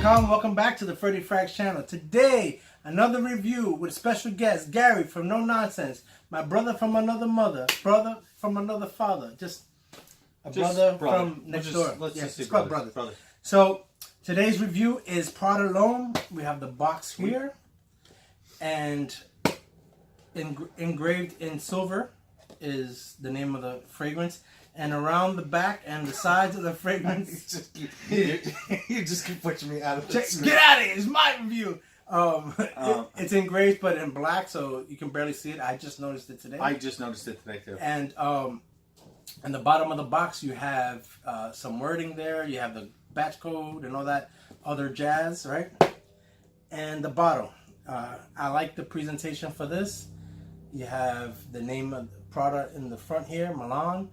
Welcome back to the Freddie Frags channel. Today, another review with special guest Gary from No Nonsense, my brother from another mother, brother from another father, just a brother from next door. Let's yeah, just say it's called brother. So today's review is Prada L'homme. We have the box here, and engraved in silver is the name of the fragrance. And around the back and the sides of the fragrance, you just keep pushing me out of this. Get out of here! It's my review. It's engraved, but in black, so you can barely see it. I just noticed it today. I just noticed it today too. And in the bottom of the box, you have some wording there. You have the batch code and all that other jazz, right? And the bottle. I like the presentation for this. You have the name of the product in the front here, Milan.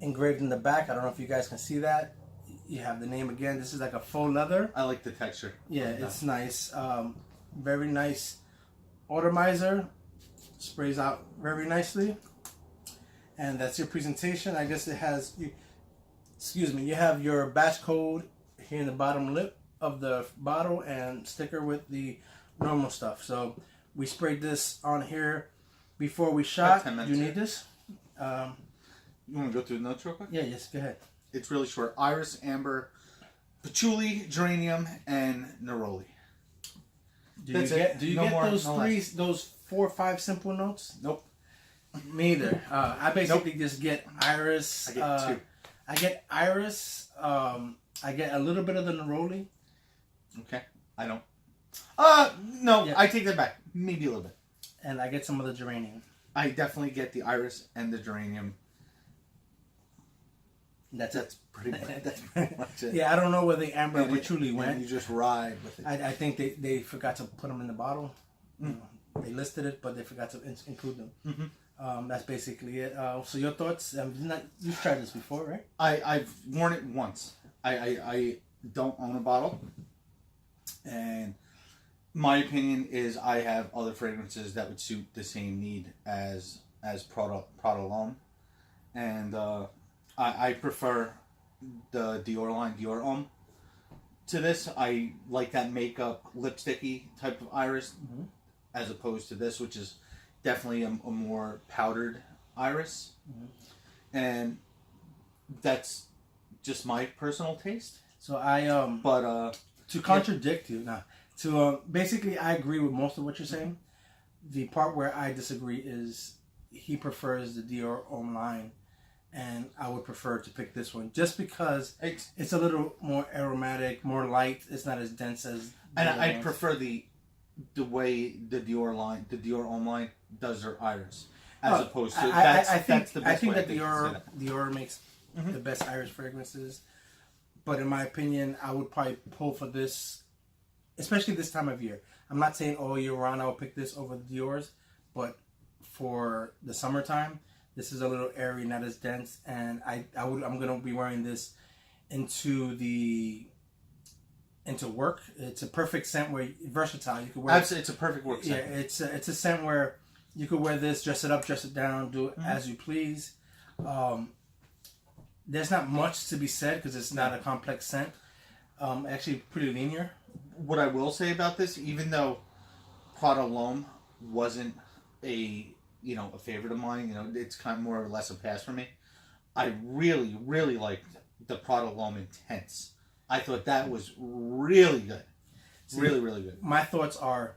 Engraved in the back. I don't know if you guys can see that. You have the name again. This is like a faux leather. I like the texture. Yeah, it's nice. Very nice atomizer. Sprays out very nicely. And that's your presentation. I guess it has you have your batch code here in the bottom lip of the bottle and sticker with the normal stuff. So we sprayed this on here before we shot. Do you need this? You want to go through the notes real quick? Yeah, yes, go ahead. It's really short. Iris, amber, patchouli, geranium, and neroli. Do you get those 4 or 5 simple notes? Nope. Me either. I basically just get iris. I get 2. I get iris. I get a little bit of the neroli. Okay. I don't. No, yeah. I take that back. Maybe a little bit. And I get some of the geranium. I definitely get the iris and the geranium. That's pretty much it. Yeah, I don't know where the amber and patchouli went. You just ride with it. I think they forgot to put them in the bottle. You know, they listed it, but they forgot to include them. Mm-hmm. That's basically it. So your thoughts? You've tried this before, right? I've worn it once. I don't own a bottle, and my opinion is I have other fragrances that would suit the same need as Prada L'homme, and I prefer the Dior line, Dior Homme, to this. I like that makeup lipsticky type of iris, as opposed to this, which is definitely a more powdered iris, and that's just my personal taste. So to contradict you now, basically I agree with most of what you're saying. The part where I disagree is he prefers the Dior Homme line. And I would prefer to pick this one just because it's a little more aromatic, more light. It's not as dense as. And I prefer the way the Dior Homme line does their iris, as opposed to I think that Dior makes the best iris fragrances, but in my opinion, I would probably pull for this, especially this time of year. I'm not saying all year round I would pick this over the Dior's, but for the summertime. This is a little airy, not as dense, and I'm gonna be wearing this into work. It's a perfect scent where versatile. You could wear. Absolutely, it's a perfect work scent. Yeah, it's a scent where you could wear this, dress it up, dress it down, do it as you please. There's not much to be said because it's not a complex scent. Actually, pretty linear. What I will say about this, even though Prada L'homme wasn't a favorite of mine, it's kind of more or less a pass for me. I really, really liked the Prada L'homme Intense. I thought that was really good. See, really, really good. My thoughts are,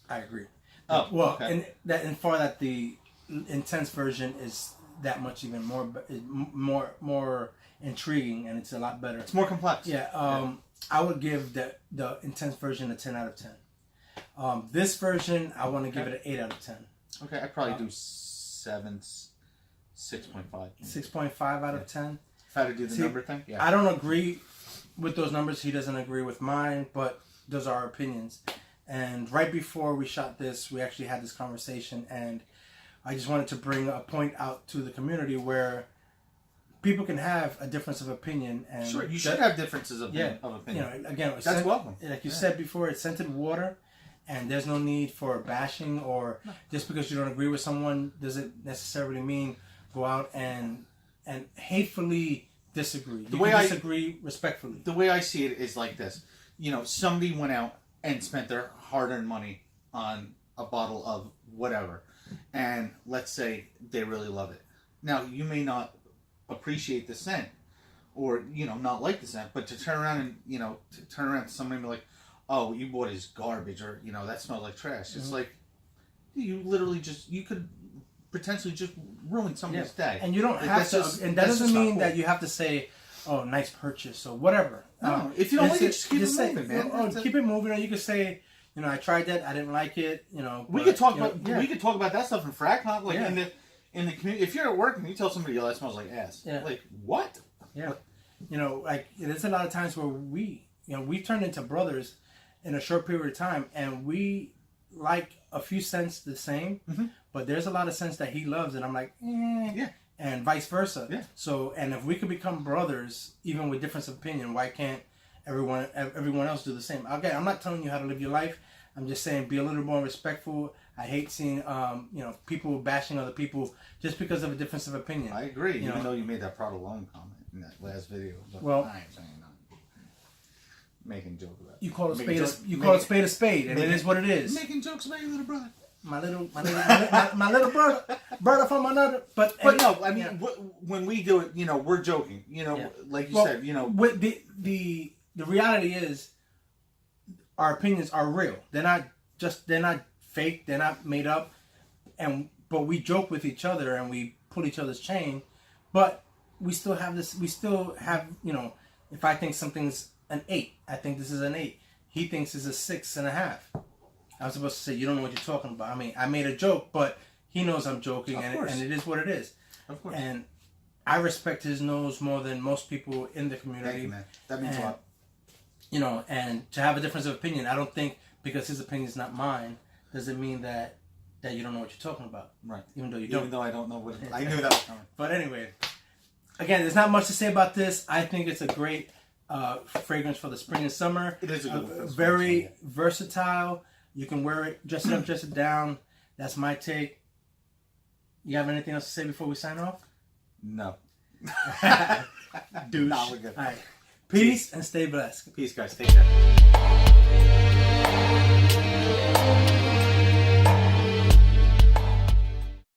I agree. Oh, well, okay. and for that the Intense version is that much even more intriguing, and it's a lot better. It's more complex. Yeah. I would give the Intense version a 10 out of 10. This version, I want to give it an 8 out of 10. Okay, I'd probably do 6.5. 6.5 out of 10. If I had to do the number thing? Yeah. I don't agree with those numbers. He doesn't agree with mine, but those are our opinions. And right before we shot this, we actually had this conversation, and I just wanted to bring a point out to the community where people can have a difference of opinion. And sure, you should have differences of opinion. Again, that's welcome. Like you said before, it's scented water. And there's no need for bashing, or just because you don't agree with someone doesn't necessarily mean go out and hatefully disagree. You can disagree respectfully. The way I see it is like this. somebody went out and spent their hard-earned money on a bottle of whatever, and let's say they really love it. Now, you may not appreciate the scent, or not like the scent, but to turn around to somebody and be like, "Oh, what you bought is garbage," or that smells like trash. It's like you literally you could potentially just ruin somebody's day, and you don't have to. And that doesn't mean that you have to say, "Oh, nice purchase" or whatever. No, if you don't like it, just keep it moving, man. Keep it moving, or you could say, I tried that, I didn't like it. We could talk about we could talk about that stuff in Frag Hunt, like in the community. If you're at work and you tell somebody, "Yo, that smells like ass," like what? Yeah, like there's a lot of times where we turned into brothers in a short period of time, and we like a few scents the same, but there's a lot of scents that he loves, and I'm like, and vice versa. Yeah. So, and if we could become brothers, even with difference of opinion, why can't everyone else do the same? Okay, I'm not telling you how to live your life. I'm just saying be a little more respectful. I hate seeing people bashing other people just because of a difference of opinion. I agree. Even though you made that Prada L'homme comment in that last video, but I ain't saying nothing. Making a joke about it. You call a spade a spade, and it is what it is. Making jokes about your little brother. My little brother from another. But no, I mean, when we do it, we're joking. Like you said, With the reality is, our opinions are real. They're not fake. They're not made up. But we joke with each other and we pull each other's chain. But we still have this. We still have if I think something's an 8, I think this is an 8. He thinks it's a 6.5. I was supposed to say, you don't know what you're talking about. I mean, I made a joke, but he knows I'm joking, and it is what it is. Of course. And I respect his nose more than most people in the community. Thank you, man. That means a lot. And to have a difference of opinion, I don't think because his opinion is not mine, doesn't mean that you don't know what you're talking about. Right. Even though you don't. Even though I don't know what I knew that was coming. But anyway, again, there's not much to say about this. I think it's a great fragrance for the spring and summer. It is a good very versatile. You can wear it, dress it up, dress it down. That's my take. You have anything else to say before we sign off? No. Douche. No, we're good. All right. Peace and stay blessed. Peace, guys. Take care.